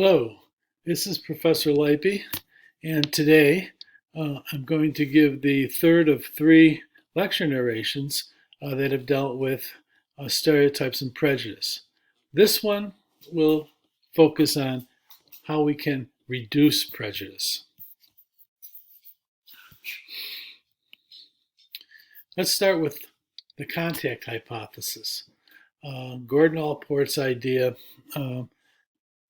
Hello, this is Professor Lipey, and today I'm going to give the third of three lecture narrations that have dealt with stereotypes and prejudice. This one will focus on how we can reduce prejudice. Let's start with the contact hypothesis. Gordon Allport's idea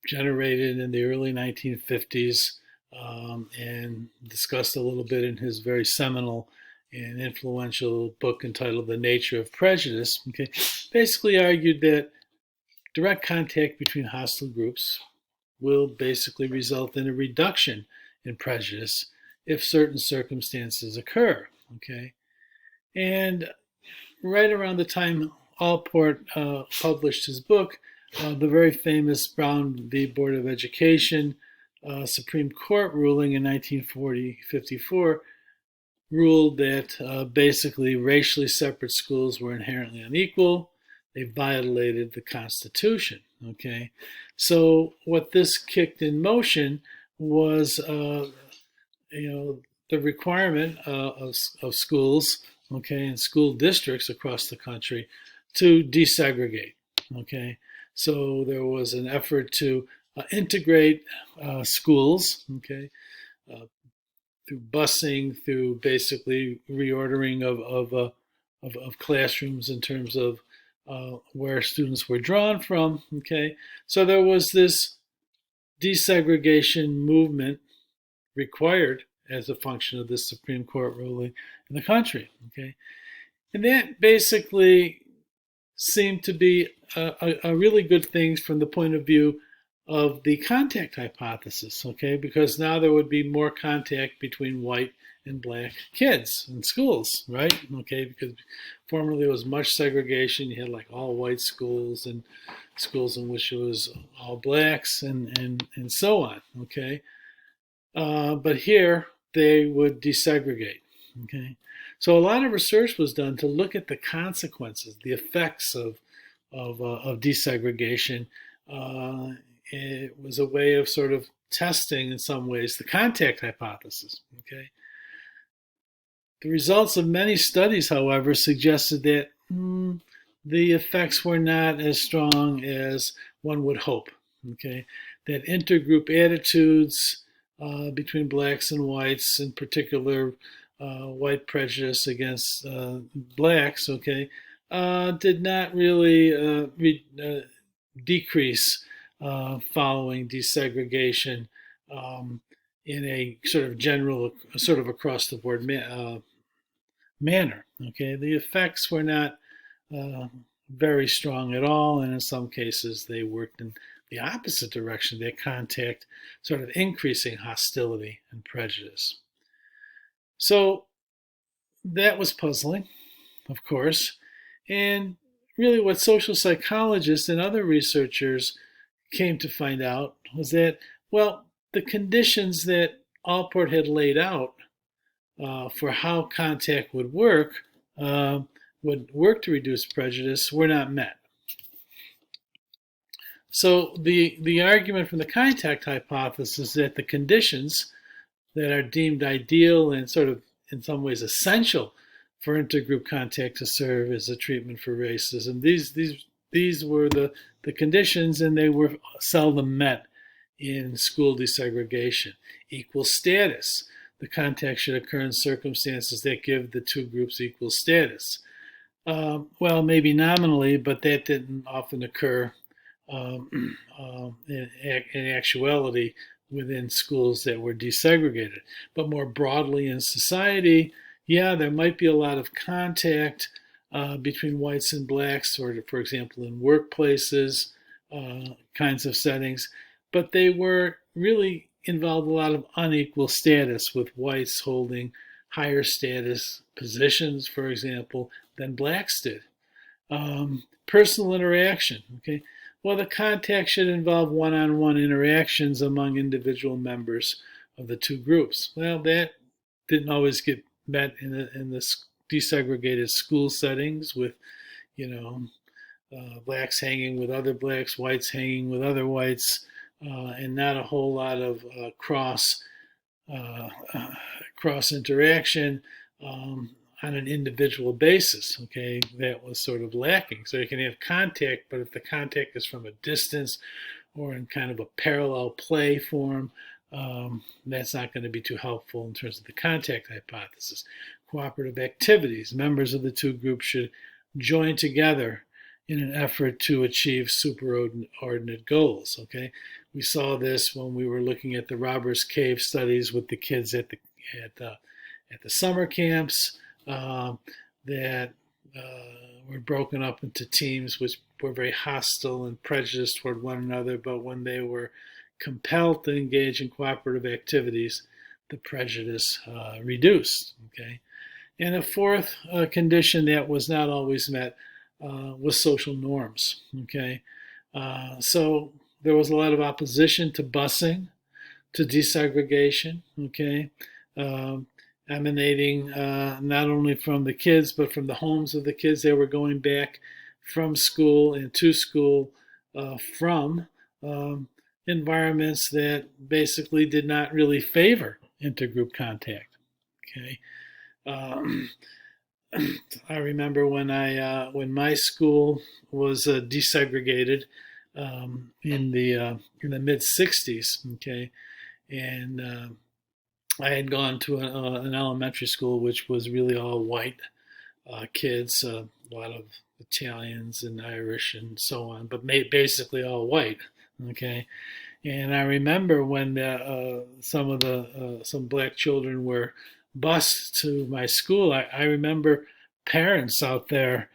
generated in the early 1950s and discussed a little bit in his very seminal and influential book entitled The Nature of Prejudice, basically argued that direct contact between hostile groups will basically result in a reduction in prejudice if certain circumstances occur. And right around the time Allport published his book, the very famous Brown v. Board of Education Supreme Court ruling in 1954 ruled that basically racially separate schools were inherently unequal. They violated the Constitution. So what this kicked in motion was, the requirement of schools, and school districts across the country to desegregate. So there was an effort to integrate schools, through busing, through basically reordering of classrooms in terms of where students were drawn from. So there was this desegregation movement required as a function of this Supreme Court ruling in the country. And that basically seemed to be a really good thing from the point of view of the contact hypothesis, because now there would be more contact between white and black kids in schools, right? Because formerly it was much segregation. You had like all white schools and schools in which it was all blacks and so on, but here they would desegregate, So a lot of research was done to look at the consequences, the effects of desegregation. It was a way of sort of testing, in some ways, the contact hypothesis. The results of many studies, however, suggested that the effects were not as strong as one would hope. That intergroup attitudes between blacks and whites, in particular white prejudice against blacks, did not really decrease following desegregation in a sort of general, sort of across the board manner. The effects were not very strong at all, and in some cases they worked in the opposite direction, their contact sort of increasing hostility and prejudice. So that was puzzling, of course, and really what social psychologists and other researchers came to find out was that, well, the conditions that Allport had laid out for how contact would work to reduce prejudice were not met. So the argument from the contact hypothesis is that the conditions that are deemed ideal and sort of in some ways essential for intergroup contact to serve as a treatment for racism, these were the conditions, and they were seldom met in school desegregation. Equal status. The contact should occur in circumstances that give the two groups equal status. Well, maybe nominally, but that didn't often occur in actuality within schools that were desegregated. But more broadly in society, yeah, there might be a lot of contact between whites and blacks, or for example in workplaces, kinds of settings, but they were really involved a lot of unequal status, with whites holding higher status positions, for example, than blacks did. Personal interaction, well, the contact should involve one-on-one interactions among individual members of the two groups. Well, that didn't always get met in the desegregated school settings, with blacks hanging with other blacks, whites hanging with other whites, and not a whole lot of uh, uh, cross interaction on an individual basis. Okay, that was sort of lacking. So you can have contact, but if the contact is from a distance or in kind of a parallel play form, that's not going to be too helpful in terms of the contact hypothesis. Cooperative activities. Members of the two groups should join together in an effort to achieve superordinate goals. Okay, we saw this when we were looking at the Robbers Cave studies with the kids at the at the summer camps that were broken up into teams which were very hostile and prejudiced toward one another, but when they were compelled to engage in cooperative activities, the prejudice reduced. Okay, and a fourth condition that was not always met was social norms. Okay, so there was a lot of opposition to busing, to desegregation. Okay, um, emanating not only from the kids but from the homes of the kids. They were going back from school and to school from environments that basically did not really favor intergroup contact. Okay, um, I remember when my school was desegregated in the mid '60s. Okay, and I had gone to an elementary school which was really all white kids, a lot of Italians and Irish and so on, but basically all white. Okay, and I remember when some black children were bused to my school. I remember parents out there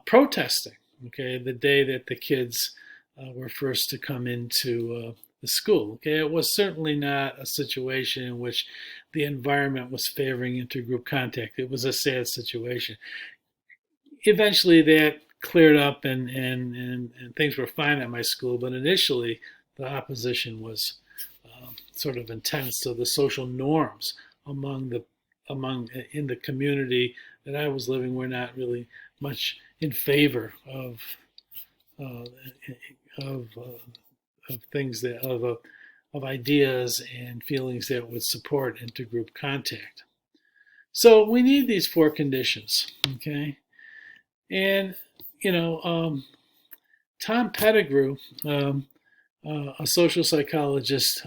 protesting. Okay, the day that the kids were first to come into the school. Okay, it was certainly not a situation in which the environment was favoring intergroup contact. It was a sad situation. Eventually, that cleared up and things were fine at my school, but initially, the opposition was sort of intense. So the social norms among the among in the community that I was living were not really much in favor uh, of things that of ideas and feelings that would support intergroup contact. So we need these four conditions, okay? And you know, Tom Pettigrew, a social psychologist,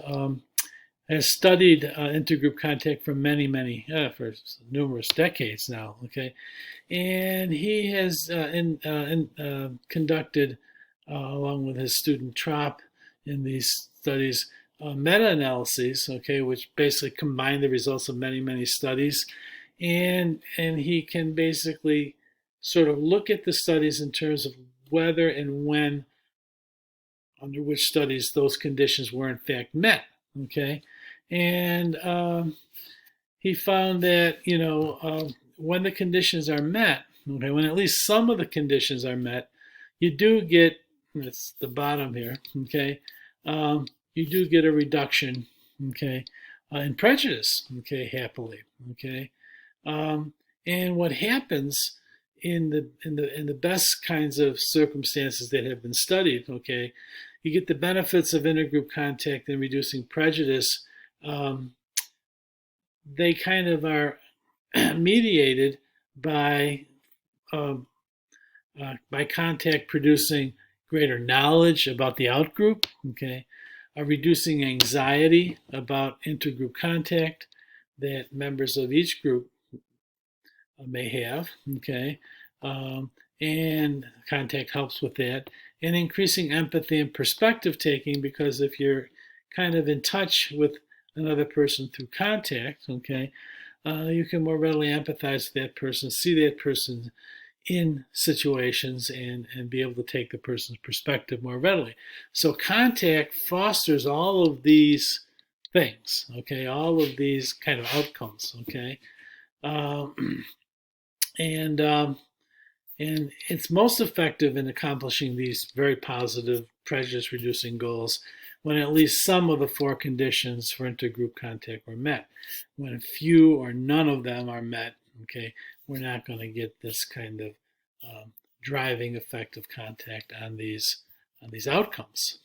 has studied intergroup contact for for numerous decades now. Okay, and he has conducted, along with his student Trop, in these studies, meta-analyses. Okay, which basically combine the results of many studies, and he can basically sort of look at the studies in terms of whether and when, under which studies those conditions were in fact met. Okay, and he found that when the conditions are met, okay, when at least some of the conditions are met, you do get, that's the bottom here, okay, you do get a reduction, okay, in prejudice, okay, happily, okay, and what happens in the best kinds of circumstances that have been studied, okay, you get the benefits of intergroup contact in reducing prejudice. They kind of are mediated by um, contact producing greater knowledge about the outgroup, okay, reducing anxiety about intergroup contact that members of each group may have, okay, and contact helps with that, and increasing empathy and perspective taking, because if you're kind of in touch with another person through contact, okay, you can more readily empathize with that person, see that person in situations, and be able to take the person's perspective more readily. So contact fosters all of these things, okay, all of these kind of outcomes, okay. Um, and and it's most effective in accomplishing these very positive prejudice reducing goals when at least some of the four conditions for intergroup contact were met. When few or none of them are met, okay, we're not going to get this kind of driving effect of contact on these outcomes.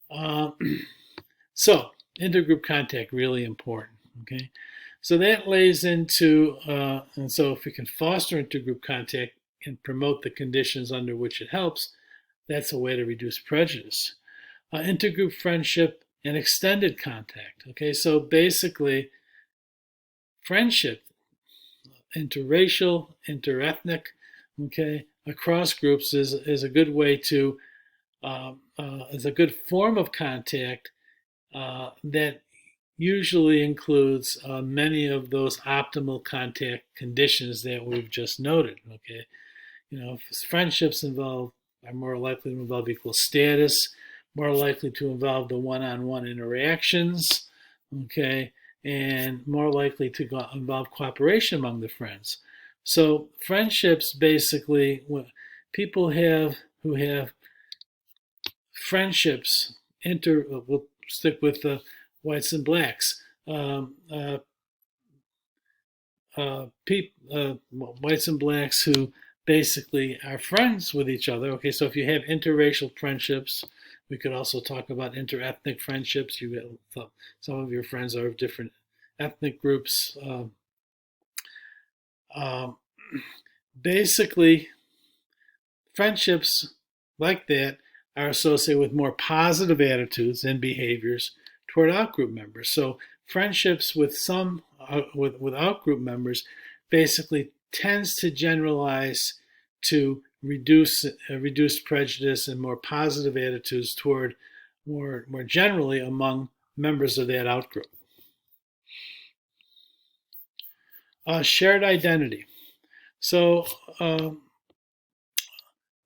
Uh, so intergroup contact, really important. Okay, so that lays into, and so if we can foster intergroup contact and promote the conditions under which it helps, that's a way to reduce prejudice. Intergroup friendship and extended contact. Okay, so basically, friendship, interracial, interethnic, okay, across groups is a good way to, is a good form of contact that usually includes many of those optimal contact conditions that we've just noted. Okay, if friendships are more likely to involve equal status, more likely to involve the one-on-one interactions, okay, and more likely to involve cooperation among the friends. So friendships basically, people who have friendships we'll stick with the whites and blacks. Whites and blacks who basically are friends with each other. Okay, so if you have interracial friendships, we could also talk about interethnic friendships. Some of your friends are of different ethnic groups. Um, Basically, friendships like that are associated with more positive attitudes and behaviors toward outgroup members. So friendships with with outgroup members basically tends to generalize to reduce prejudice and more positive attitudes toward more generally among members of that outgroup. Shared identity. So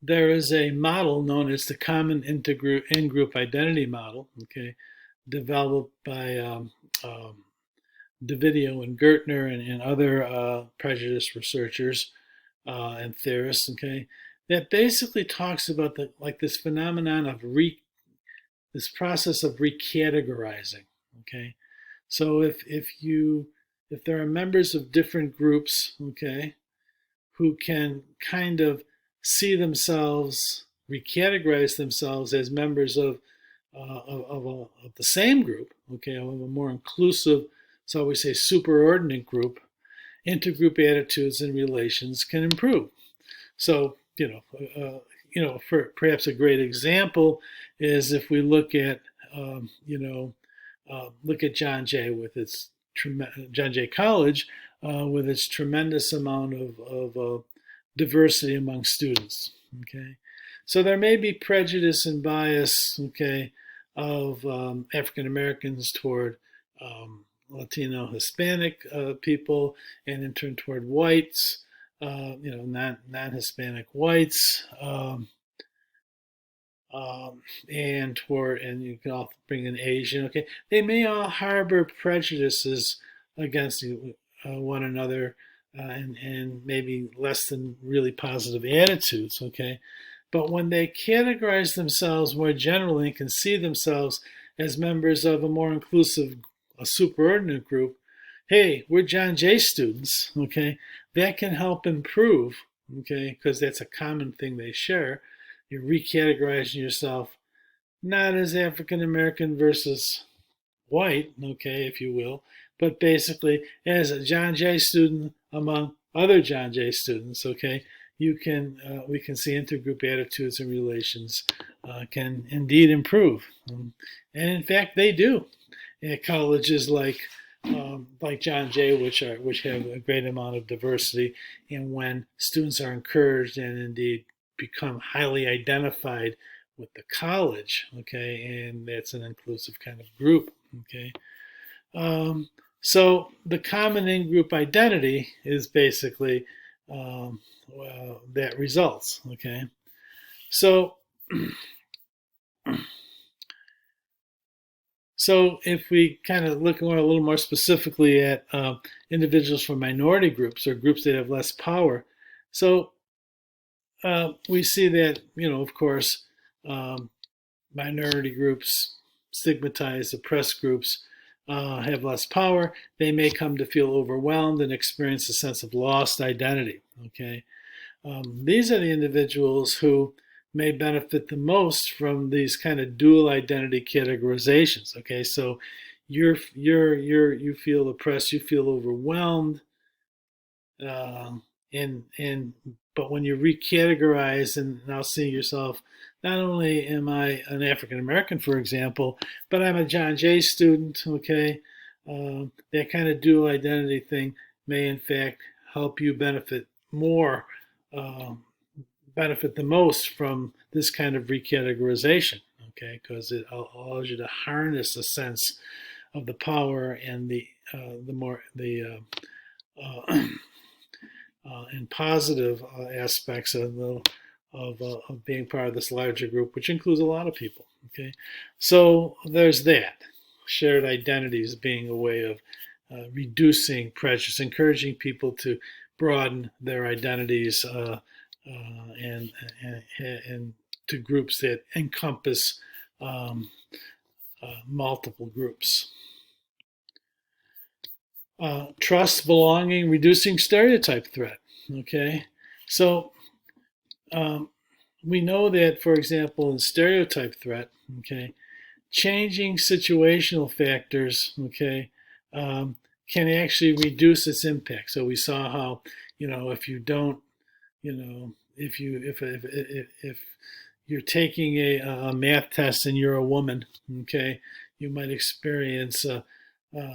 there is a model known as the common in-group identity model, okay, developed by Davidio and Gertner and other prejudice researchers and theorists, okay, that basically talks about this phenomenon of this process of recategorizing, okay. So if there are members of different groups, okay, who can kind of see themselves, recategorize themselves as members of the same group, okay, of a more inclusive, so we say superordinate group, intergroup attitudes and relations can improve. So, for perhaps a great example is if we look at, look at John Jay with its John Jay College with its tremendous amount of diversity among students. Okay, so there may be prejudice and bias. Okay, of African Americans toward Latino, Hispanic people, and in turn toward whites. Non-Hispanic whites. And you can all bring in Asian. Okay, they may all harbor prejudices against one another, and maybe less than really positive attitudes. Okay, but when they categorize themselves more generally and can see themselves as members of a more inclusive, a superordinate group, hey, we're John Jay students. Okay, that can help improve. Okay, because that's a common thing they share. You're recategorizing yourself not as African American versus white, okay, if you will, but basically as a John Jay student among other John Jay students, okay, we can see intergroup attitudes and relations can indeed improve, and in fact they do at colleges like John Jay, which have a great amount of diversity, and when students are encouraged and indeed become highly identified with the college, okay, and that's an inclusive kind of group, okay. So the common in-group identity is basically that results, okay. So So if we kind of look a little more specifically at individuals from minority groups or groups that have less power, so we see that, of course, minority groups, stigmatized, oppressed groups have less power. They may come to feel overwhelmed and experience a sense of lost identity. Okay, these are the individuals who may benefit the most from these kind of dual identity categorizations. Okay, so you feel oppressed, you feel overwhelmed, um, and but when you recategorize and now see yourself, not only am I an African American, for example, but I'm a John Jay student. Okay, that kind of dual identity thing may in fact help you um, benefit the most from this kind of recategorization. Okay, because it allows you to harness a sense of the power and the more the and positive aspects of being part of this larger group, which includes a lot of people. Okay, so there's that. Shared identities being a way of reducing prejudice, encouraging people to broaden their identities and to groups that encompass um, multiple groups. Trust, belonging, reducing stereotype threat. Okay, so um, we know that, for example, in stereotype threat, okay, changing situational factors, okay, um, can actually reduce its impact. So we saw how, if you don't, if you're taking a math test and you're a woman, okay, you might experience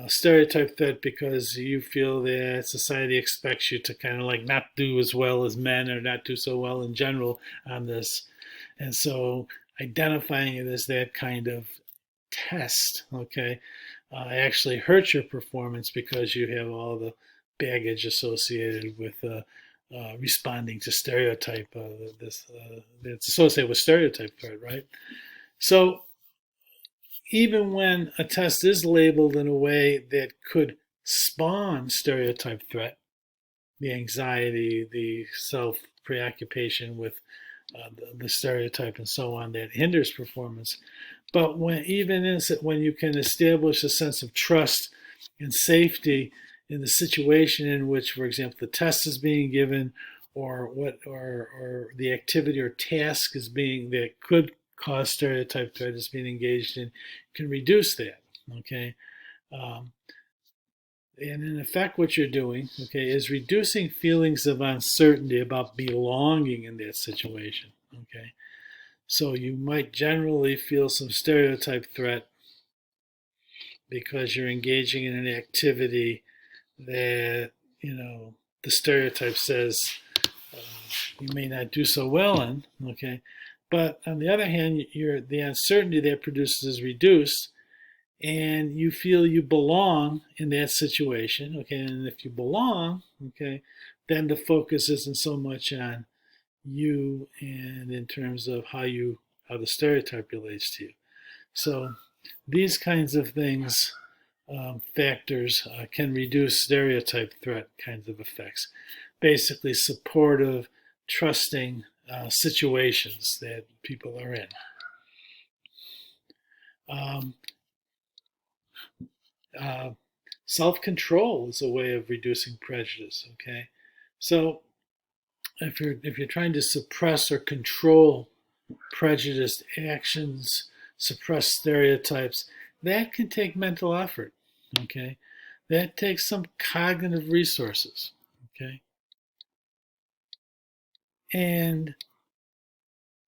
stereotype threat because you feel that society expects you to kind of like not do as well as men or not do so well in general on this. And so identifying it as that kind of test, okay, actually hurts your performance because you have all the baggage associated with responding to stereotype that's associated with stereotype threat, right? So even when a test is labeled in a way that could spawn stereotype threat, the anxiety, the self preoccupation with the stereotype and so on that hinders performance. But when you can establish a sense of trust and safety in the situation in which, for example, the test is being given, or the activity or task is being that could cause stereotype threat is being engaged in, can reduce that. Okay, um, and in effect, what you're doing, okay, is reducing feelings of uncertainty about belonging in that situation. Okay, so you might generally feel some stereotype threat because you're engaging in an activity that, the stereotype says uh, you may not do so well in. Okay, but on the other hand, the uncertainty that produces is reduced, and you feel you belong in that situation. Okay, and if you belong, okay, then the focus isn't so much on you and in terms of how the stereotype relates to you. So these kinds of things, factors, can reduce stereotype threat kinds of effects. Basically, supportive, trusting situations that people are in. Um, uh, Self-control is a way of reducing prejudice. Okay, so if you're trying to suppress or control prejudiced actions, suppress stereotypes, that can take mental effort. Okay, that takes some cognitive resources. Okay, and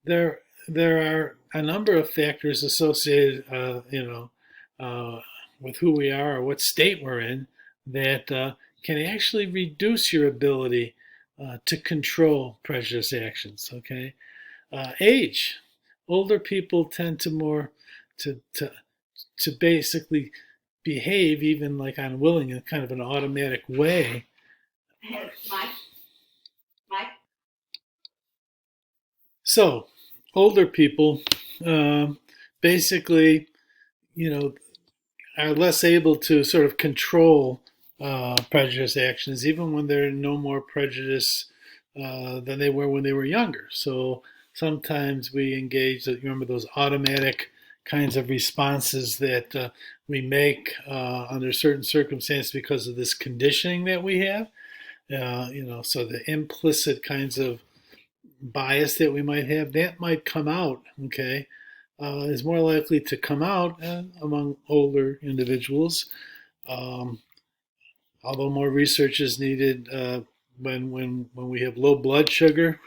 there are a number of factors associated, uh, with who we are or what state we're in that can actually reduce your ability to control prejudiced actions. Okay, age. Older people tend to more to basically behave even like unwilling in kind of an automatic way. Mike, Mike. So, older people basically, you know, are less able to sort of control prejudice actions, even when they're no more prejudice than they were when they were younger. So sometimes we engage, remember those automatic kinds of responses that we make under certain circumstances because of this conditioning that we have. So the implicit kinds of bias that we might have, that might come out, okay, is more likely to come out among older individuals. Um, Although more research is needed when we have low blood sugar,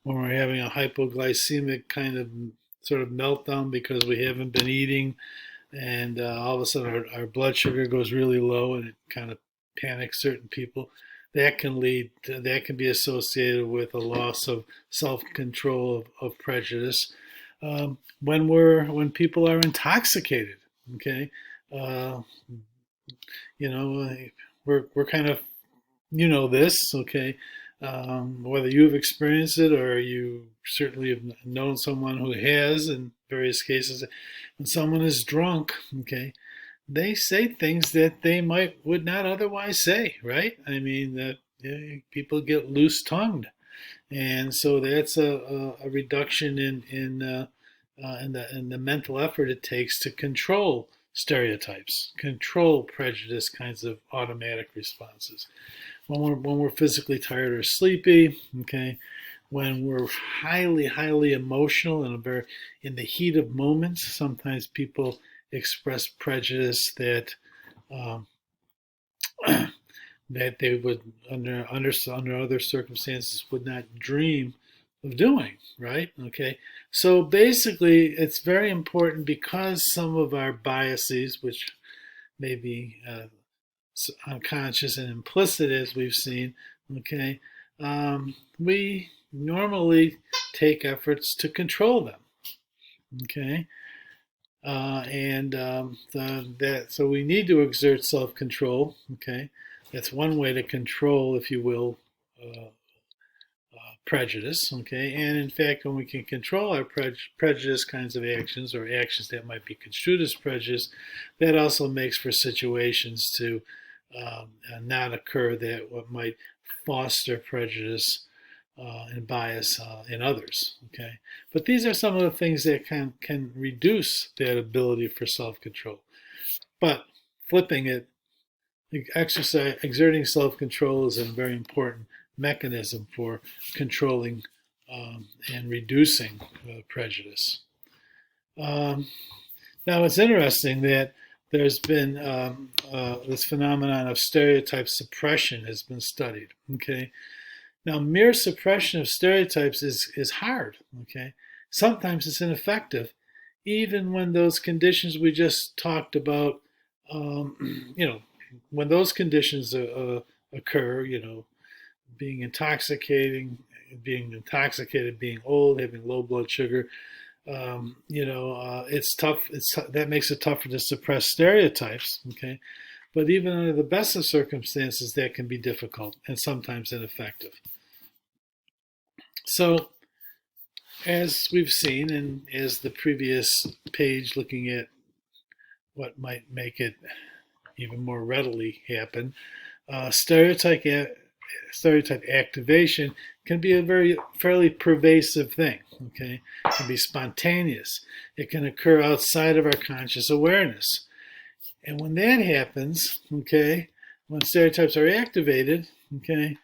when we're having a hypoglycemic kind of sort of meltdown because we haven't been eating, and all of a sudden our blood sugar goes really low, and it kind of panics certain people. That can be associated with a loss of self-control of prejudice. When people are intoxicated, okay, uh, you know, we're kind of, this, okay. Whether you've experienced it or you certainly have known someone who has in various cases, when someone is drunk, okay, they say things that they would not otherwise say, right? I mean, that people get loose tongued, and so that's a reduction in the mental effort it takes to control stereotypes, control prejudice kinds of automatic responses. When we're physically tired or sleepy, okay, when we're highly emotional and in the heat of moments, sometimes people express prejudice that um, that they would under other circumstances would not dream of doing, right? Okay, so basically it's very important, because some of our biases, which may be unconscious and implicit, as we've seen, okay, we normally take efforts to control them, okay, and that so we need to exert self-control, okay. That's one way to control, if you will, uh, prejudice, okay. And in fact, when we can control our prejudice kinds of actions, or actions that might be construed as prejudice, that also makes for situations to not occur that what might foster prejudice and bias in others. Okay, but these are some of the things that can reduce that ability for self-control. But flipping it, exerting self-control is a very important mechanism for controlling and reducing prejudice. Um, Now, it's interesting that there's been this phenomenon of stereotype suppression has been studied. Okay, now mere suppression of stereotypes is hard. Okay, sometimes it's ineffective, even when those conditions we just talked about, you know, when those conditions occur, being intoxicated, being old, having low blood sugar, it's tough. That makes it tougher to suppress stereotypes. Okay, but even under the best of circumstances, that can be difficult and sometimes ineffective. So, as we've seen, and as the previous page looking at what might make it even more readily happen, stereotype activation can be a fairly pervasive thing. Okay, it can be spontaneous. It can occur outside of our conscious awareness, and when that happens, okay, when stereotypes are activated, okay,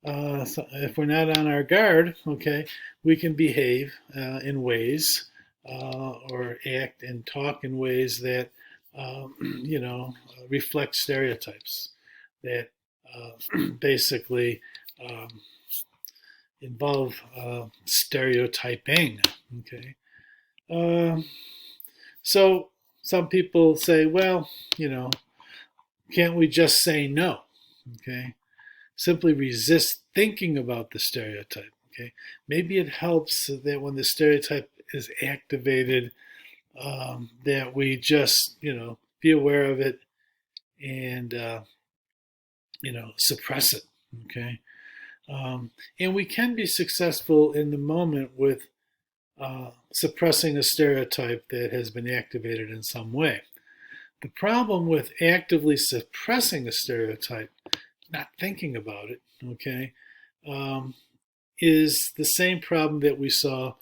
so if we're not on our guard, okay, we can behave in ways or act and talk in ways that reflect stereotypes that basically um, involve stereotyping. Okay, um, so some people say, well, can't we just say no? Okay, simply resist thinking about the stereotype. Okay, maybe it helps that when the stereotype is activated, that we just be aware of it and suppress it. Okay, and we can be successful in the moment with suppressing a stereotype that has been activated in some way. The problem with actively suppressing a stereotype, not thinking about it, okay, um, is the same problem that we saw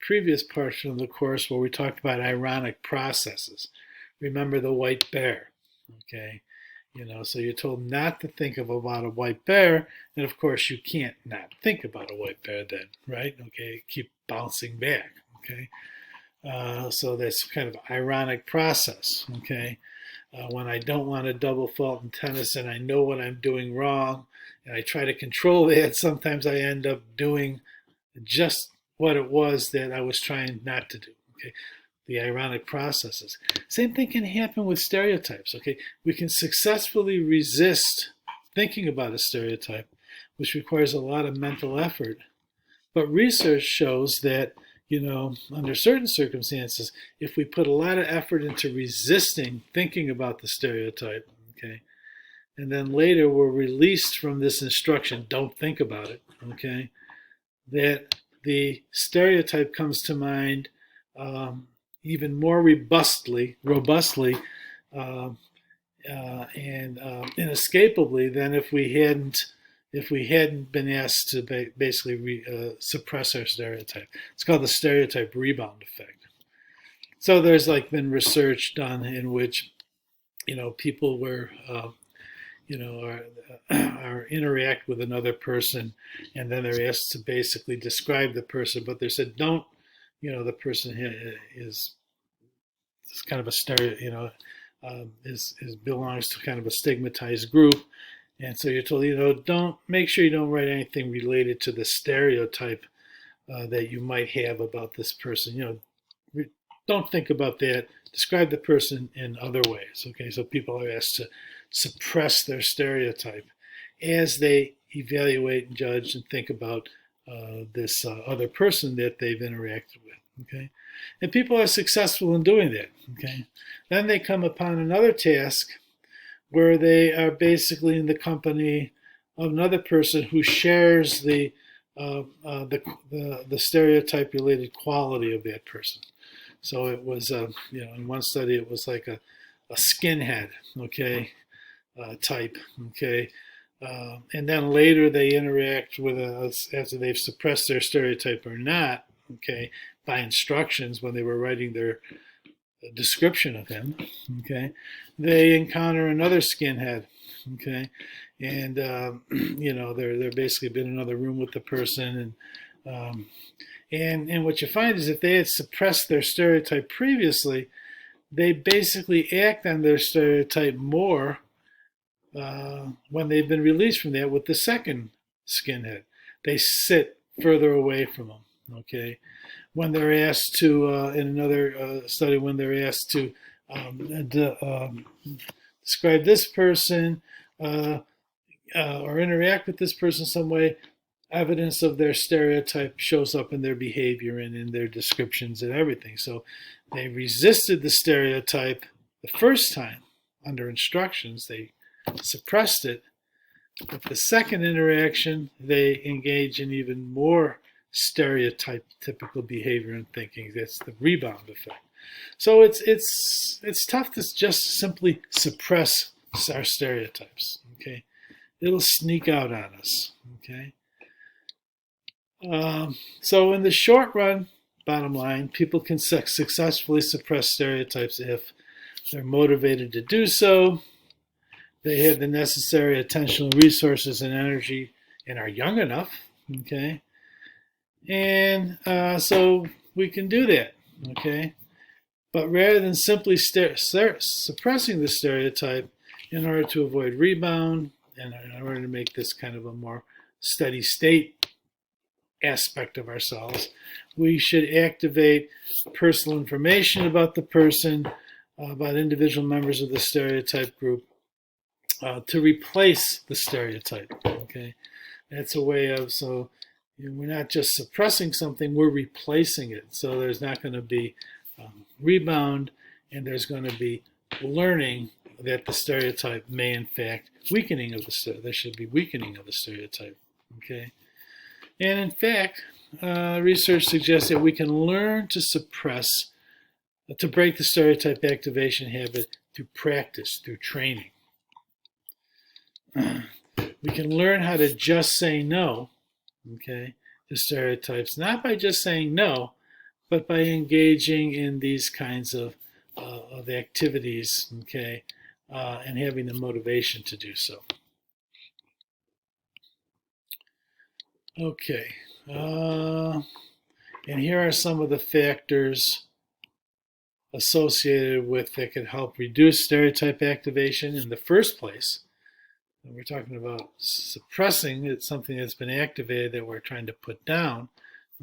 previous portion of the course where we talked about ironic processes. Remember the white bear, okay? So you're told not to think about a white bear, and of course you can't not think about a white bear then, right? Okay, keep bouncing back. Okay, so that's kind of an ironic process. Okay, when I don't want a double fault in tennis and I know what I'm doing wrong, and I try to control that, sometimes I end up doing just what it was that I was trying not to do. Okay, the ironic processes. Same thing can happen with stereotypes. Okay, we can successfully resist thinking about a stereotype, which requires a lot of mental effort. But research shows that, under certain circumstances, if we put a lot of effort into resisting thinking about the stereotype, okay, and then later we're released from this instruction, don't think about it, okay, that the stereotype comes to mind even more robustly, uh, and inescapably than if we hadn't been asked to basically suppress our stereotype. It's called the stereotype rebound effect. So there's been research done in which people were or interact with another person, and then they're asked to basically describe the person, but they said don't. The person is kind of a stereo. Is belongs to kind of a stigmatized group, and so you're told don't make sure you don't write anything related to the stereotype that you might have about this person. Don't think about that. Describe the person in other ways. Okay, so people are asked to suppress their stereotype as they evaluate and judge and think about this other person that they've interacted with. Okay, and people are successful in doing that. Okay, then they come upon another task where they are basically in the company of another person who shares the stereotype related quality of that person. So it was, in one study, it was like a skinhead, okay, type, okay. And then later they interact with us after they've suppressed their stereotype or not, okay, by instructions when they were writing their description of him, okay. They encounter another skinhead, okay, and they're basically been in another room with the person, and what you find is if they had suppressed their stereotype previously, they basically act on their stereotype more when they've been released from that with the second skinhead. They sit further away from them, okay? When they're asked to, in another study, when they're asked to describe this person or interact with this person some way, evidence of their stereotype shows up in their behavior and in their descriptions and everything. So they resisted the stereotype the first time under instructions. They suppressed it. But the second interaction, they engage in even more stereotypical behavior and thinking. That's the rebound effect. So it's tough to just simply suppress our stereotypes. Okay, it'll sneak out on us. Okay. So in the short run, bottom line, people can successfully suppress stereotypes if they're motivated to do so, they have the necessary attentional resources and energy, and are young enough, okay? And so we can do that, okay? But rather than simply suppressing the stereotype in order to avoid rebound and in order to make this kind of a more steady state aspect of ourselves, we should activate personal information about the person, about individual members of the stereotype group, to replace the stereotype. Okay, that's a way of, so we're not just suppressing something, we're replacing it. So there's not going to be rebound, and there's going to be learning that the stereotype may in fact weakening of the there should be weakening of the stereotype. Okay. And in fact, research suggests that we can learn to suppress, to break the stereotype activation habit through practice, through training. We can learn how to just say no, okay, to stereotypes, not by just saying no, but by engaging in these kinds of activities, okay, and having the motivation to do so. Okay, and here are some of the factors associated with that can help reduce stereotype activation in the first place. And we're talking about suppressing it's something that's been activated that we're trying to put down.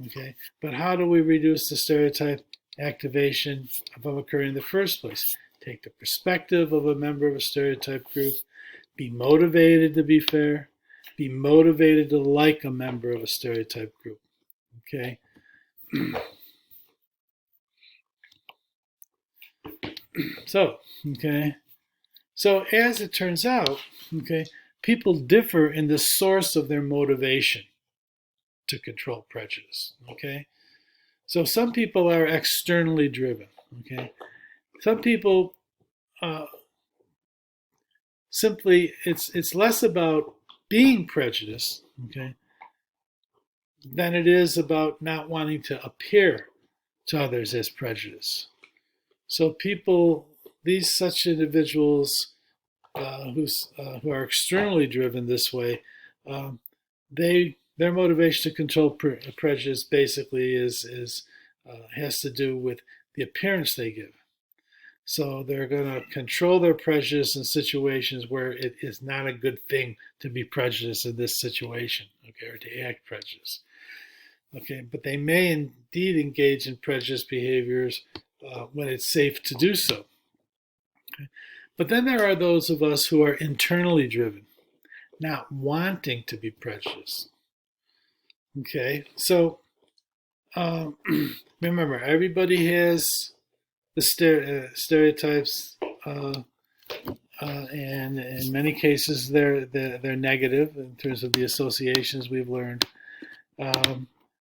Okay, but how do we reduce the stereotype activation from occurring in the first place? Take the perspective of a member of a stereotype group, be motivated to be fair, be motivated to like a member of a stereotype group. Okay. So, okay. So as it turns out, okay, people differ in the source of their motivation to control prejudice. Okay. So some people are externally driven. Okay. Some people simply it's less about being prejudiced, okay, than it is about not wanting to appear to others as prejudiced. So people, these such individuals who are externally driven this way, their motivation to control prejudice basically is has to do with the appearance they give. So they're going to control their prejudice in situations where it is not a good thing to be prejudiced in this situation, okay, or to act prejudiced. Okay, but they may indeed engage in prejudiced behaviors when it's safe to do so. Okay? But then there are those of us who are internally driven, not wanting to be prejudiced. Okay, so remember, everybody has the stereotypes, and in many cases they're negative in terms of the associations we've learned.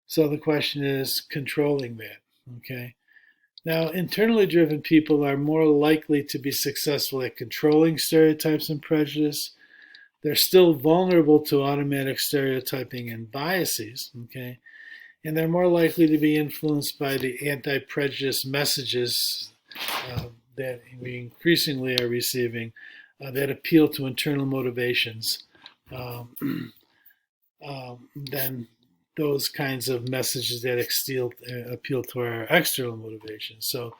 So the question is controlling that. Okay. Now, internally driven people are more likely to be successful at controlling stereotypes and prejudice. They're still vulnerable to automatic stereotyping and biases. Okay. And they're more likely to be influenced by the anti-prejudice messages that we increasingly are receiving that appeal to internal motivations than those kinds of messages that appeal to our external motivations. So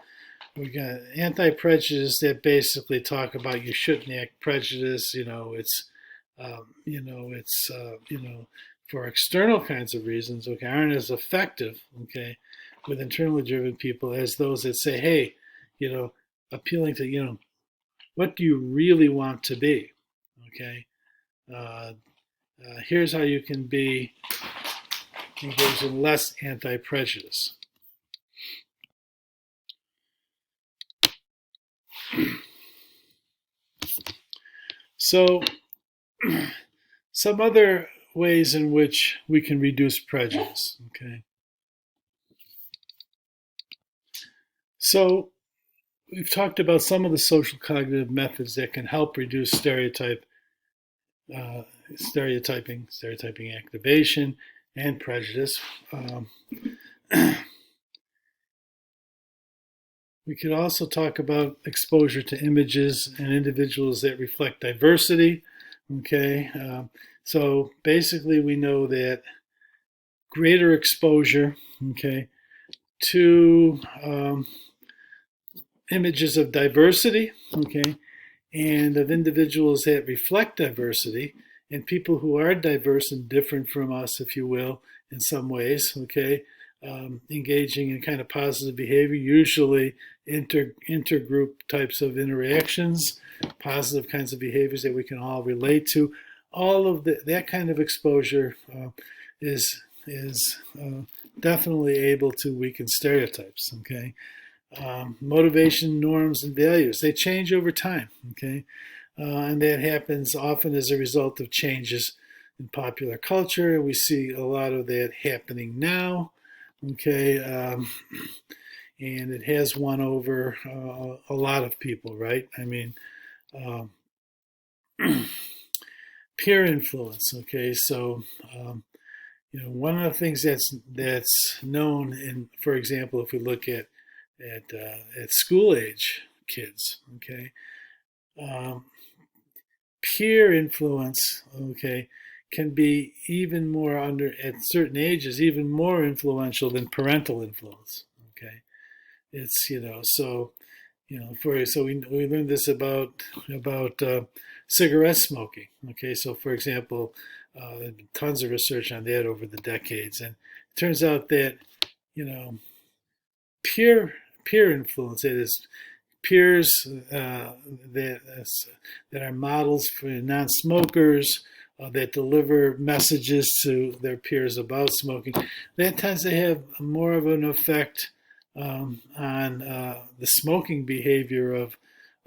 we got anti-prejudice that basically talk about you shouldn't act prejudice. For external kinds of reasons, okay, aren't as effective, okay, with internally driven people as those that say, hey, appealing to, what do you really want to be, okay? Here's how you can be engaged in less anti-prejudice. So, some other ways in which we can reduce prejudice, okay? So, we've talked about some of the social cognitive methods that can help reduce stereotyping activation, and prejudice. We could also talk about exposure to images and individuals that reflect diversity. Okay, so basically we know that greater exposure, okay, to images of diversity, okay, and of individuals that reflect diversity, and people who are diverse and different from us, if you will, in some ways, okay, engaging in kind of positive behavior, usually intergroup types of interactions, positive kinds of behaviors that we can all relate to. All of that kind of exposure is definitely able to weaken stereotypes, okay? Motivation, norms, and values, they change over time, okay? And that happens often as a result of changes in popular culture. We see a lot of that happening now, okay? And it has won over a lot of people, right? I mean, peer influence, okay? So, one of the things that's known in, for example, if we look at school age kids, okay, um, peer influence, okay, can be even more at certain ages, even more influential than parental influence. Okay, it's so we learned this about cigarette smoking. Okay, so for example, there's been tons of research on that over the decades, and it turns out that you know peer peer influence, it is peers that that are models for non-smokers, that deliver messages to their peers about smoking, that tends to have more of an effect on the smoking behavior of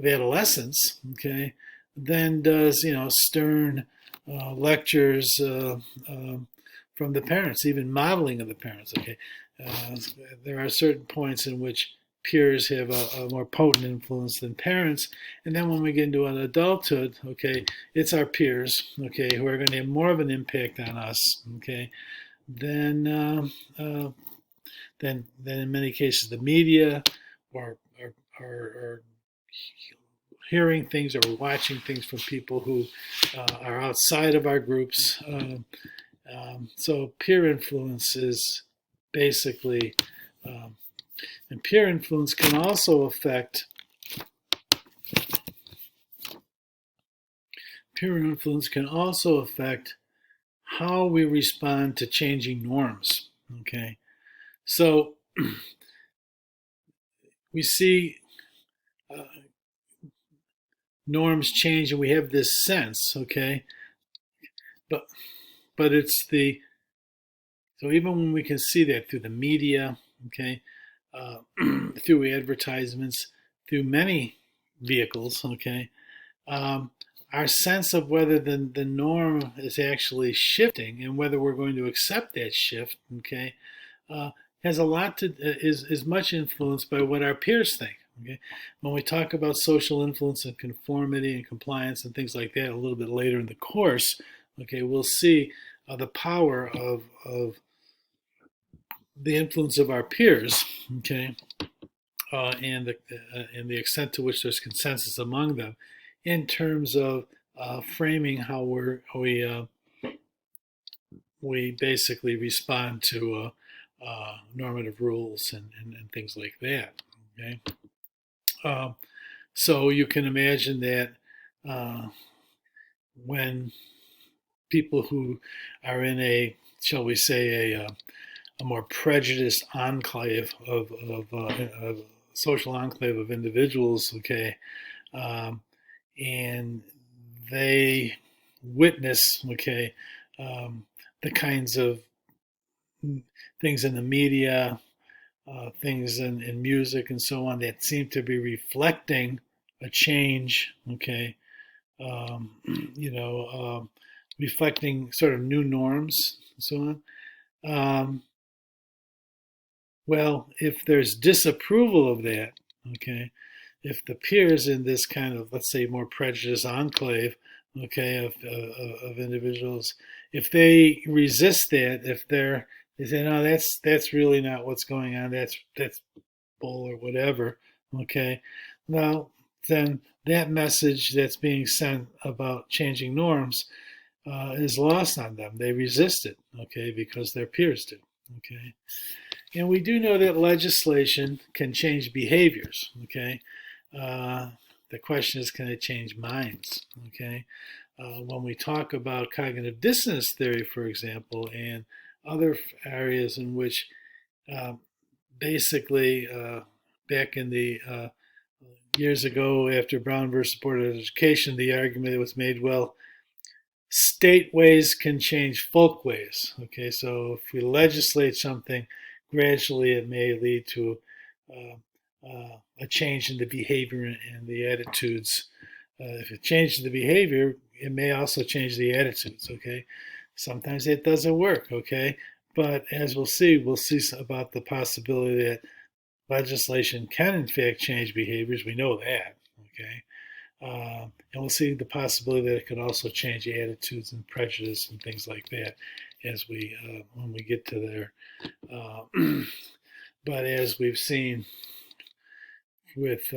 adolescents, okay, than does stern lectures from the parents, even modeling of the parents. Okay, uh, there are certain points in which peers have a more potent influence than parents. And then when we get into an adulthood, okay, it's our peers, okay, who are going to have more of an impact on us, okay, than than in many cases the media, or hearing things or watching things from people who are outside of our groups. So peer influence is basically um, and peer influence can also affect peer influence can also affect how we respond to changing norms. Okay, so we see uh, norms change, and we have this sense. Okay, but it's the so even when we can see that through the media, okay, uh, through advertisements, through many vehicles, okay, um, our sense of whether the norm is actually shifting and whether we're going to accept that shift, okay, uh, has a lot to is much influenced by what our peers think. Okay, when we talk about social influence and conformity and compliance and things like that a little bit later in the course, okay, we'll see the power of the influence of our peers, okay, and the extent to which there's consensus among them in terms of framing how we basically respond to normative rules and things like that. Okay, um, so you can imagine that uh, when people who are in shall we say, a more prejudiced enclave of social enclave of individuals, okay, um, and they witness, okay, the kinds of things in the media, things in music and so on that seem to be reflecting a change, okay, um, you know, reflecting sort of new norms and so on. Well, if there's disapproval of that, okay, if the peers in this kind of, let's say, more prejudiced enclave, okay, of individuals, if they resist that, if they say no, that's really not what's going on, that's bull or whatever, okay, well then that message that's being sent about changing norms is lost on them. They resist it, okay, because their peers do, okay. And we do know that legislation can change behaviors, okay? Uh, the question is, can it change minds, okay? When we talk about cognitive dissonance theory, for example, and other areas in which um, basically back in the years ago after Brown versus Board of Education, the argument was made, well, state ways can change folk ways. Okay, so if we legislate something, gradually it may lead to a change in the behavior and the attitudes. If it changes the behavior, it may also change the attitudes. Okay, sometimes it doesn't work. Okay, but as we'll see about the possibility that legislation can in fact change behaviors. We know that. Okay, and we'll see the possibility that it could also change attitudes and prejudice and things like that as we when we get to there. Uh, but as we've seen with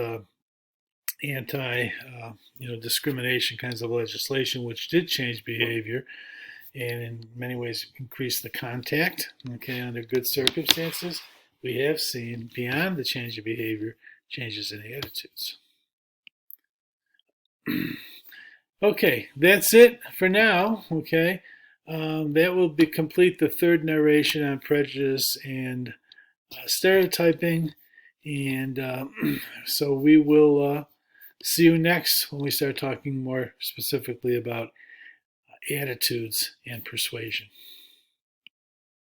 discrimination kinds of legislation, which did change behavior and in many ways increase the contact. Okay, under good circumstances, we have seen beyond the change of behavior, changes in attitudes. Okay, that's it for now. Okay, that will complete the third narration on prejudice and stereotyping. And so we will see you next when we start talking more specifically about attitudes and persuasion.